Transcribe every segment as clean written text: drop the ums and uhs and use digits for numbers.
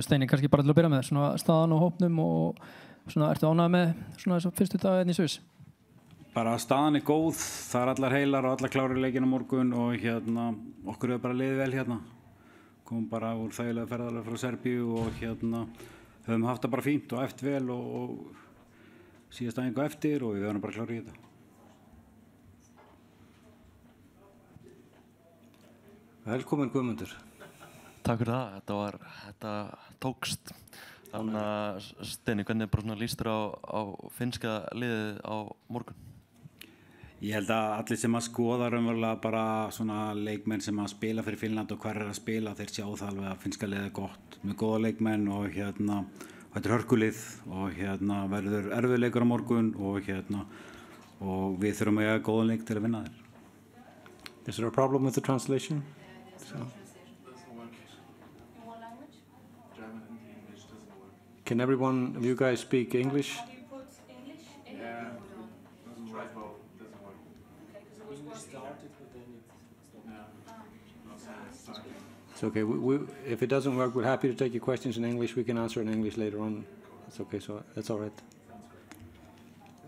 Steini, kannski bara til að byrja með svona staðan og hópnum og svona ertu ánægður með svona þessa fyrstu daga í Sviss? Bara staðan góð, það allar heilar og allar klárir leikinn á morgun og okkur bara liðið vel hérna. Komum bara úr þægilega ferðalag frá Serbíu og höfum haft það bara fínt og æft vel og síðast aðeins eftir og við verðum bara klárir í þetta. Velkomin Guðmundur. Takk fyrir það, þetta tókst. Þannig að Steini, hvernig bara svona lýstur á finnska liðið á morgun? Ég held að allir sem að skoða raunverulega bara svona leikmenn sem að spila fyrir Finnland og hvar að spila, þeir sjá það alveg að finnska liðið gott með góða leikmenn og þetta hörkulið og verður erfiður leikur á morgun og og við þurfum að eiga góðan leik til að vinna þeir. Is there a problem with the translation? Can everyone of you guys speak English? Yeah, doesn't work. Doesn't work. We started, but then it's okay. If it doesn't work, we're happy to take your questions in English. We can answer in English later on. It's okay, so that's all right.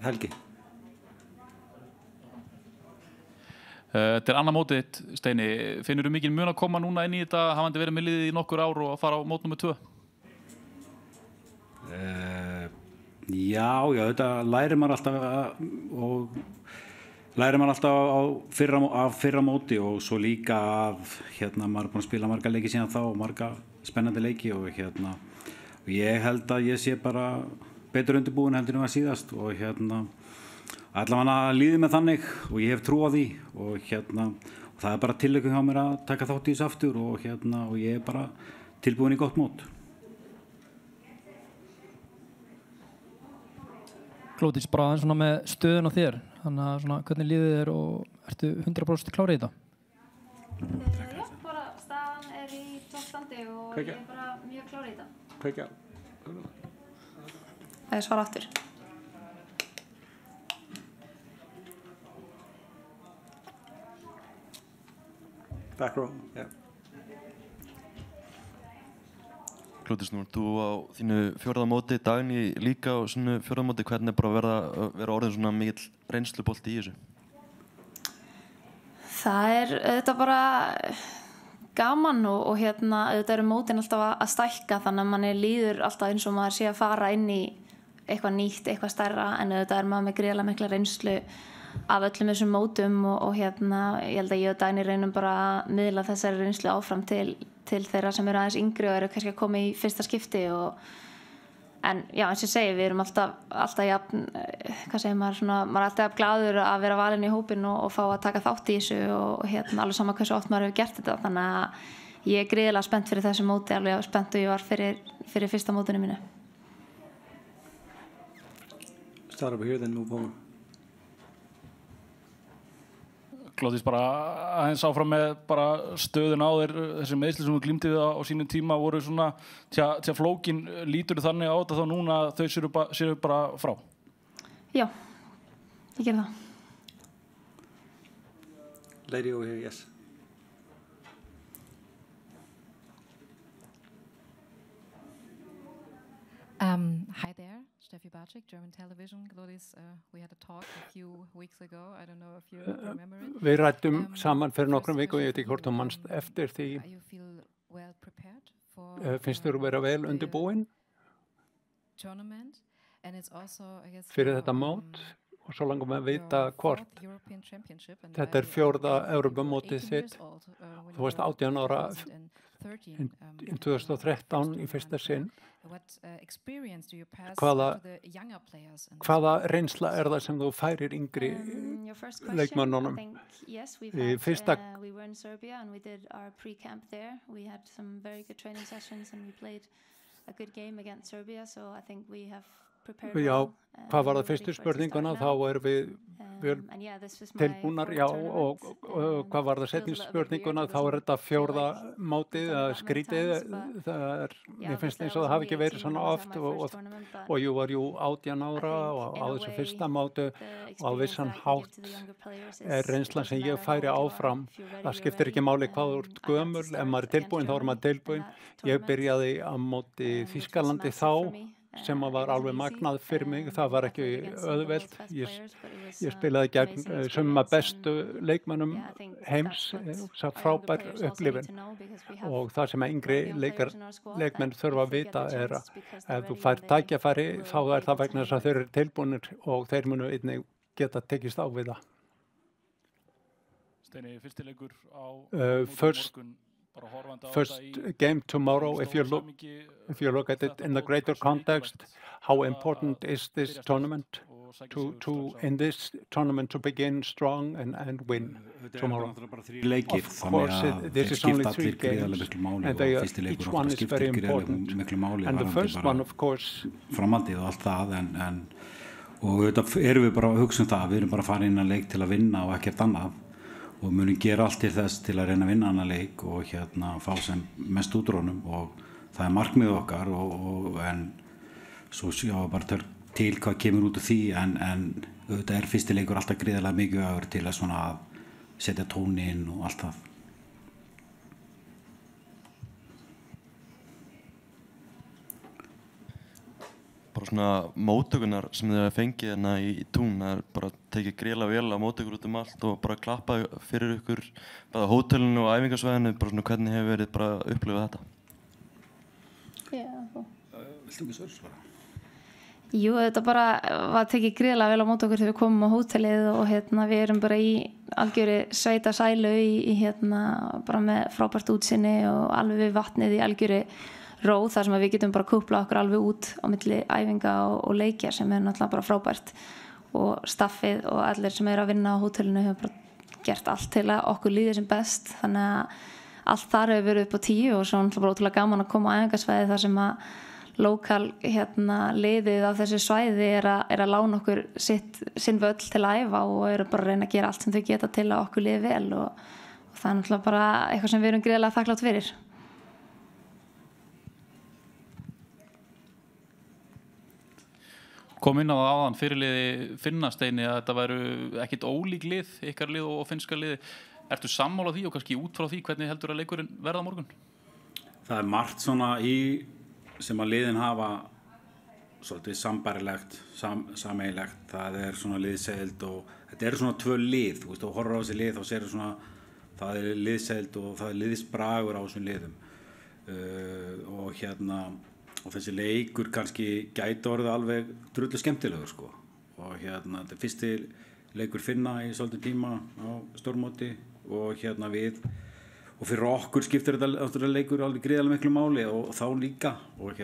Helgi. Þetta annað mótið þitt, Steini. Finnur þú mikinn mun að koma núna inn í þetta, hafandi verið með liðið í nokkur ár og fara á mót nummer 2? Já, þetta lærir maður alltaf og lærir maður alltaf á fyrra móti og svo líka að maður er búinn að spila marga leiki síðan þá og marga spennandi leiki og ég held að ég sé bara betur undirbúin heldur en var síðast og allavega líði með þannig og ég hef trú á því og það er bara tilhlökkun hjá mér að taka þátt í þessu aftur og ég er bara tilbúin í gott mót. Glódís, bara aðeins svona með stöðun á þér, þannig að svona hvernig líður þér og ertu 100% klárið í þetta? Já, bara staðan í toppstandi og ég bara mjög klárið í þetta. Kveikja. Það svara aftur. Back row, yeah. Glódís, nú þú á þínu 4. móti, Dagný líka á sínu 4. móti, hvernig bara vera orðin svona mikill reynslubolti í þessu? Það auðvitað bara gaman og auðvitað eru mótin alltaf að stækka þannig að manni líður alltaf eins og maður sé að fara inn í eitthvað nýtt, eitthvað stærra en auðvitað maður með gríðarlega mikla reynslu af öllum þessum mótum og ég held að ég og Dagný reynum bara að miðla þessari reynslu áfram til þeirra sem eru aðeins yngri og eru kannski að koma í fyrsta skipti en já, eins og ég segi, við erum alltaf jafn, hvað segir maður, maður er alltaf glaður að vera valinn í hópinn og fá að taka þátt í þessu og alveg sama hversu oft maður hefur gert þetta þannig að ég er gríðarlega spennt fyrir þessu móti, alveg spennt og ég var fyrir fyrsta mótinu mínu. Start over here, then move on. Glódís, bara aðeins áfram með bara stöðun á þér, þessi meiðsli sem þú glímdi við á sínum tíma voru svona tja flókin, lítur þú þannig á þetta þá núna að þau séu bara frá? Já, ég ger það. Lady over here, yes. Hi there. Steffi Barczyk, German television. Glódís, we had a talk a few weeks ago. I don't know if you remember it. Við ræddum saman fyrir nokkrum vikum og ég veit ekki hvort þú manst eftir því. Finnst þér að vera vel undirbúin fyrir þetta mót og svo langum við að vita hvort þetta 4. Evrópumótið þitt. Þú varst 18 ára í 2013 í fyrsta sinn. Hvaða reynsla það sem þú færir yngri leikmönnunum? We were in Serbia and we did our pre-camp there. We had some very good training sessions and we played a good game against Serbia, so I think we have Já, hvað var það fyrstu spurninguna, þá erum við tilbúnar, já, og hvað var það seinni spurninguna, þá þetta fjórða mótið, skrítið, mér finnst eins og það hafi ekki verið svona oft og ég var 18 ára og á þessu fyrsta móti og á vissan hátt reynslan sem ég færi áfram, það skiptir ekki máli hvað þú ert gömul, ef maður tilbúin þá er maður tilbúin, ég byrjaði á móti Þýskalandi þá, sem var alveg magnað fyrir mig, það var ekki auðvelt, ég spilaði gegn summa bestu leikmönnum heims, það frábær upplifun og það sem yngri leikmenn þurfa að vita er að ef þú fær tækifæri þá er það vegna þess að þeir eru tilbúnir og þeir munu einnig geta tekist á við það. Steini, fyrsti leikur á morgun. First game tomorrow, if you look at it in the greater context, how important is this tournament in this tournament to begin strong and win tomorrow? Of course, this is only 3 games, and each one is very important. And the first one, of course, framhaldið og allt það, og auðvitað erum við bara að hugsa það, við erum bara að fara inn að leik til að vinna og ekkert annað. Og munum gera allt til þess til að reyna að vinna annan leik og fá sem mest út úr honum og það markmið okkar en svo sjá bara til hvað kemur út úr því en auðvitað fyrsti leikur alltaf gríðarlega mikið til að svona setja tóninn og allt það. Bara svona móttökunar sem þið hafa fengið hérna í Tún, það bara tekið gríðarlega vel á móttökur út allt og bara klappa fyrir ykkur bara hótelinu og æfingarsvæðinu, bara svona hvernig hefur verið bara að upplifa þetta? Viltu ekki svara? Jú, þetta bara var tekið gríðarlega vel á móttökur þegar við komum á hótelið og við erum bara í algjöri sveita sælu í bara með frábært útsinni og alveg við vatnið í algjöri ró, þar sem við getum bara kúplað okkur alveg út á milli æfinga og leikja sem náttúrulega bara frábært og staffið og allir sem að vinna á hótelinu hefur bara gert allt til að okkur líði sem best, þannig að allt þar hefur verið upp á 10 og svo náttúrulega bara ótrúlega gaman að koma á æfingasvæði þar sem að lokal liðið af þessu svæði er að lána okkur sinn völl til að æfa og eru bara að reyna að gera allt sem þau geta til að okkur líði vel og það er náttúrulega bara eitthvað sem við erum gríðarlega þakklátt fyrir. Kom inn á það áðan fyrirliði Finna, Steini, að þetta væru ekkit ólík lið, ykkar lið og finnska liði. Ertu sammála því og kannski út frá því hvernig heldur að leikurinn verða á morgun? Það er margt svona sem að liðin hafa svolítið sambærilegt, sameigilegt. Það er svona liðseild og þetta eru svona 2 lið, þú horfir á þessi lið og sér svona, það er liðseild og það er liðsbragur á þessum liðum. Og þessi leikur kannski gæti orðið alveg drullu skemmtilegur sko. Og þetta er fyrsti leikur Finna í svolítið tíma á stórmóti og við og fyrir okkur skiptir þetta leikur alveg gríðarlega miklu máli og þá líka og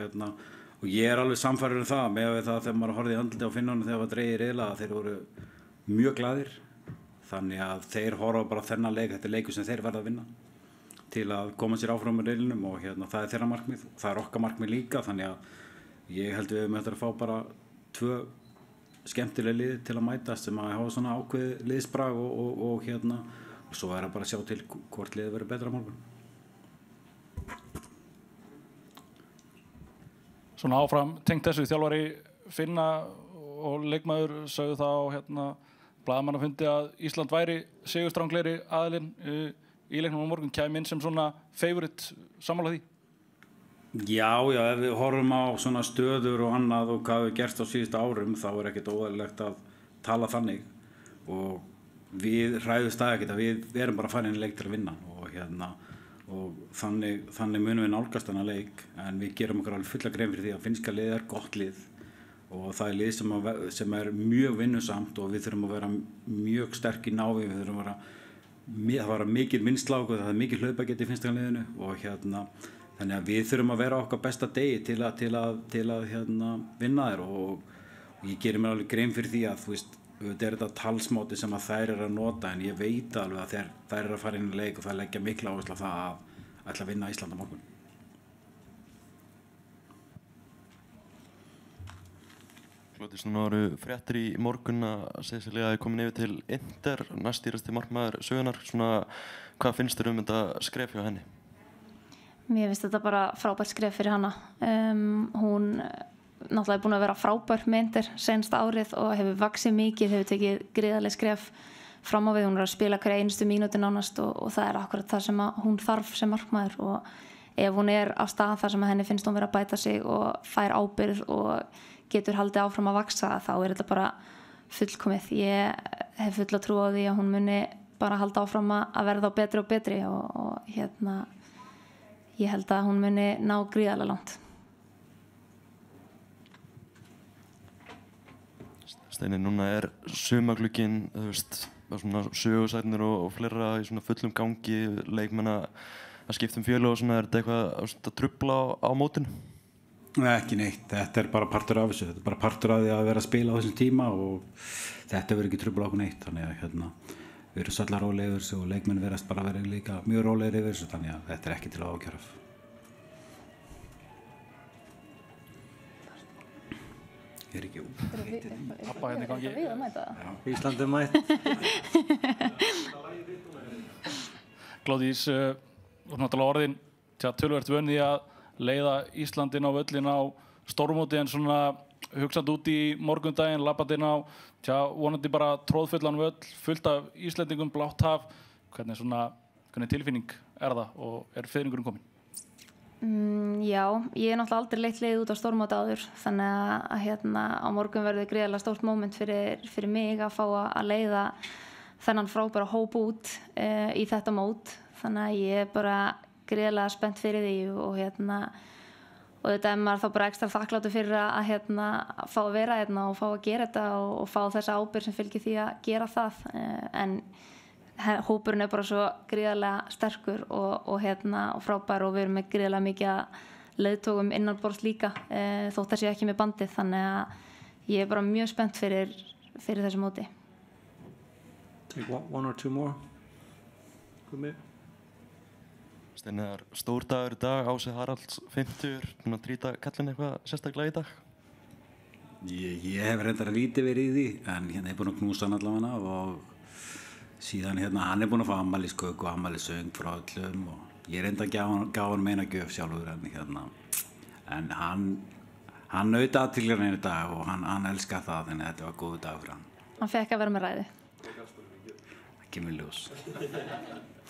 ég er alveg sannfærður það með það þegar maður horfði í andliti á Finnunum þegar það var dregið riðla þeir voru mjög glaðir þannig að þeir horfa bara þennan leik, þetta er leikur sem þeir verða að vinna til að koma sér áfram með riðlinum og það er þeirra markmið, það er okkar markmið líka þannig að ég held við höfum eftir að fá bara 2 skemmtilega lið til að mætast sem að hafa svona ákveðið liðsbrag og svo er það bara að sjá til hvort liðið verður betra á morgun. Svona áfram tengt þessu þjálfari Finna og leikmaður sögðu það á blaðamannafundi að Ísland væri sigurstranglegri aðilinn í leiknum á morgun, kæmi inn sem svona favorite, sammála því? Já, ef við horfum á svona stöður og annað og hvað við gerst á síðustu árum þá er ekkert óeðlilegt að tala þannig og við ræðumst það ekkert að við erum bara að fara inn í leik til að vinna og þannig munum við nálgast þennan leik en við gerum okkur alveg fulla grein fyrir því að finnska lið er gott lið og það er lið sem er mjög vinnusamt og við þurfum að vera mjög sterk í návi, við þurfum að vera mikið vinnsla og það er mikið hlaupageti í finnska liðinu og þannig að við þurfum að vera okkar besta degi til að vinna þér og ég gerir mér alveg grein fyrir því að þetta er þetta talsmáti sem að þær eru að nota en ég veit alveg að þær eru að fara inn í leik og það leggja mikla áherslu á það að ætla að vinna Ísland á morgun. Glódís, núna voru fréttir í morgun að Cecilia er komin yfir til Inter, næstdýrasti markmaður sögunar. Svona, hvað finnst þér þetta skref hjá henni? Mér finnst þetta bara frábært skref fyrir hana. Hún náttúrulega er búin að vera frábær með Inter seinasta árið og hefur vaxið mikið, hefur tekið gríðarleg skref fram á við. Hún er að spila hverja einustu mínútu nánast og það er akkurat það sem hún þarf sem markmaður og ef hún er á stað þar sem henni finnst hún vera að bæta sig og fær ábyrgð og getur haldið áfram að vaksa, þá er þetta bara fullkomið. Ég hef fulla trú á því að hún muni bara halda áfram að verða betri og betri og ég held að hún muni ná gríðarlega langt. Steini, núna er sumarglugginn, þú veist, svona sögusagnir og fleira í svona fullum gangi, leikmenn að skipta félög og svona, er þetta eitthvað að trufla á mótinu? Ekki neitt, þetta er bara partur af þessu, þetta er bara partur af því að vera að spila á þessum tíma og þetta verður ekki trufla okkur neitt, þannig að við erum svolítið rólegir yfir þessu og leikmenn verðast bara að vera líka mjög rólegir yfir þessu, þannig að þetta er ekki til að ákjöra. Ég er ekki Pappa hérna í gangi. Við að mæta það. Ísland er mætt. Glódís, þú náttúrulega orðin töluvert vön því að leiða Íslandin á völlin á stórmóti en svona hugsandi út í morgundaginn, labbandi inn á vonandi bara tróðfullan völl, fullt af Íslendingum, blátt haf. Hvernig tilfinning er það og er fiðringurinn kominn? Já, ég náttúrulega aldrei leitt leið út á stórmóti áður, þannig að á morgun verður gríðarlega stórt moment fyrir mig að fá að leiða þennan frábæra hóp út í þetta mót, þannig að ég er bara gríðarlega spennt fyrir því og þetta er maður þá bara ekstra þakkláttur fyrir að fá að vera og fá að gera þetta og fá þessa ábyrgð sem fylgir því að gera það, en hópurinn er bara svo gríðarlega sterkur og frábær og við erum með gríðarlega mikið leiðtogum innanborðs líka þótt að sé ekki með bandið, þannig að ég er bara mjög spennt fyrir þessu móti. Take one or two more. Steini, það er stór dagur í dag, Ási Haralds 50, búin að trýta kallinn eitthvað sérstaklega í dag? Ég hef reyndar lítið verið í því, en ég er búin að knúsa hann allavega og síðan hann er búin að fá afmælisköku og afmælissöng frá öllum og ég reyndi að gaf hann meina gjöf sjálfur en hann naut athyglinnar í dag og hann elskaði það, þannig að þetta var góður dag fyrir hann. Hann fekk að vera með ræðu. Það kemur ljós.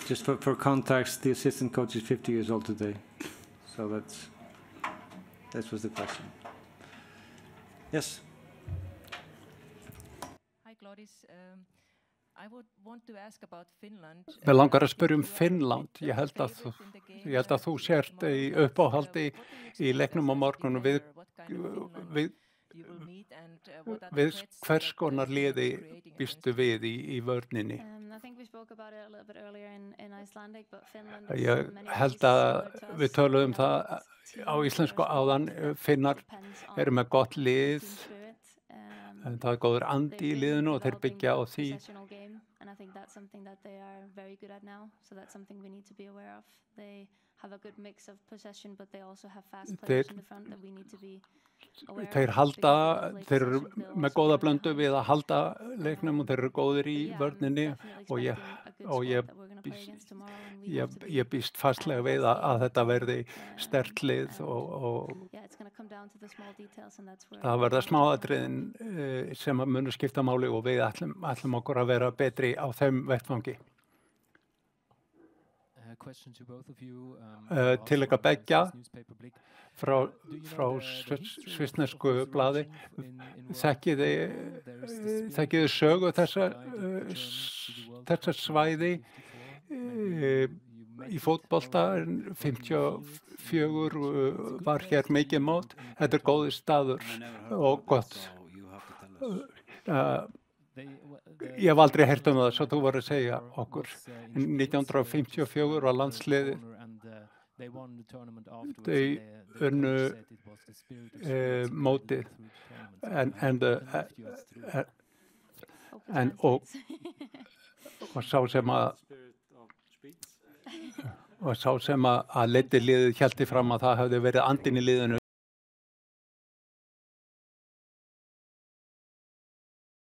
Just for context, the assistant coach is 50 years old today, so that was the question. Yes. Hi, Glódís. I would want to ask about Finland. Mér langar að spyrja Finnland. Ég held að þú sért í uppáhaldi í leiknum á morgun við hvers konar liði býstu við í vörninni? Ég held að við töluðum það á íslensku áðan, Finnar eru með gott lið, en það er góður andi í liðinu og þeir byggja á því. And I think that's something that they are very good at now, so that's something we need to be aware of. They have a good mix of possession, but they also have fast players in the front that we need to be aware of. Þeir eru með góða blöndu við að halda leiknum og þeir eru góðir í vörninni og ég býst fastlega við að þetta verði sterkt lið og það verða smáatriðin sem munu skipta máli og við ætlum okkur að vera betri á þeim vettvangi. Til ykkar beggja frá svissnesku blaði, þekkið sögu þessa svæði í fótbolta, 54 var hér mikið mót. Þetta er góður staður og gott. Ég hef aldrei heyrt það, svo þú voru að segja okkur. 1954 var landsliðið. Þau unnu mótið og sá sem að leiddi liðið héldi fram að það hefði verið andinn í liðinu